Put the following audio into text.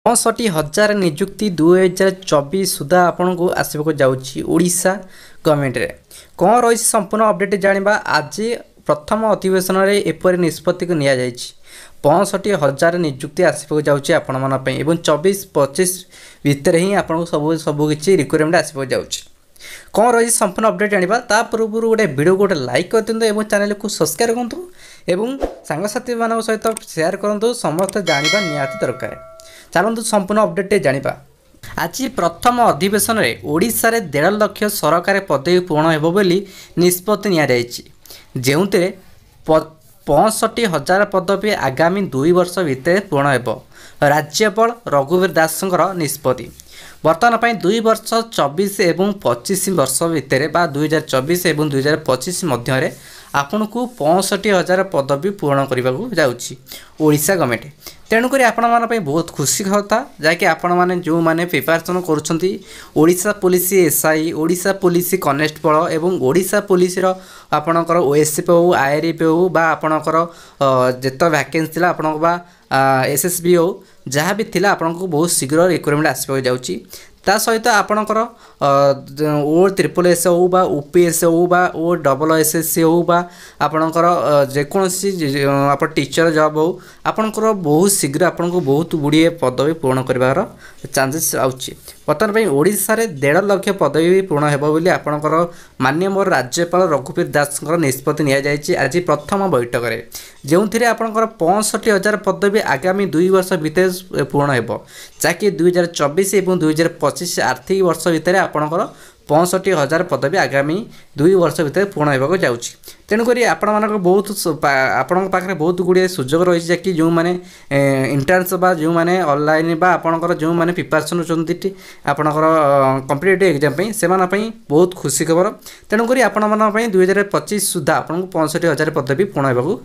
65,000 निजुक्ति 2024 सुधा आपन को आसवाक जाऊँगी ओडिशा गवर्नमेंट रे कौन रही संपूर्ण अपडेट जाना आज प्रथम अधिवेशन में एपरी निष्पत्ति को निया 65,000 निजुक्ति आसवाक जाऊँगी आपण मानी 24-25 भितर ही आपको सबकि रिक्वायरमेंट आसवाक जाऊँगी कौन रही संपूर्ण अपडेट जाना ता पूर्व गोटे वीडियो गोटे लाइक कर दिखाँ और चैनल को सब्सक्राइब करूँ और सांगसाथी मान सहित शेयर करूँ समस्त जाना निहाती दरकार चलतु संपूर्ण अपडेट जाना आज प्रथम अधिवेशन में ओडिशा रे 1.5 लाख सरकारी पदवी पूर्ण हेबो बोली निष्पत्ति निया जो 65,000 पदवी आगामी 2 वर्ष भितर पूर्ण हेबो राज्यपाल रघुवीर दास निष्पत्ति बर्तमान 2 वर्ष 24 एवं 25 वर्ष भितर 2024 एवं 2025 मध्य आपन को 65,000 पदवी पूर्ण करने को जाऊँगी ओडिशा गवर्नमेंट तेणुक आपण मानी बहुत खुशी कथा जहाँकि आपण मैंने जो मैंने प्रिपेरेसन करोडिशा police SI Odisha police constable एवं ओडिशा पुलिस आपणकर ओएसपी हो आईआरपी हो बा आपणकर जिते वैकेंसी था आपण एसएसबी हो जहाँ भी थिला आपको बहुत शीघ्र रिक्वायरमेंट आसवाक जाऊँगी ता सहित आपणकर ओ ट्रिपल एस हो बा ओपीएस हो बा ओ डबल एसएससी हो बा आपणकर जेकोसी आप टीचर जॉब हो आपणकर बहुत शीघ्र आपको बहुत गुड़िए पदवी पूर्ण कर चांसेस आउची बर्तमान ओडिशा रे 1.5 लाख पदवी पूर्ण हेबो बोली आपणकर माननीय मोर राज्यपाल रघुवीर दास निष्पत्ति निया आज प्रथम बैठक में जो आपणकर 65,000 पदवी आगामी 2 वर्ष भितर पूर्ण हेबो जहाँकि 2024 और 2025 आर्थिक वर्ष भितर आपणकर 65,000 पदवी आगामी 2 वर्ष भितर पूर्ण होगा जाऊँगी तेणुक आपण मान बहुत आपण पाखे बहुत गुड़े सुजोग रही कि जो मैंने इंट्रांस बा जो मैंने ऑनलाइन बा आपणकर जो मैंने प्रिपेरेसन होती आपणकर कॉम्पिटिटिव एग्जाम से बहुत खुशी खबर तेणुक आपण 2025 सुधा आपको 65,000 पदवी पूर्ण होगा।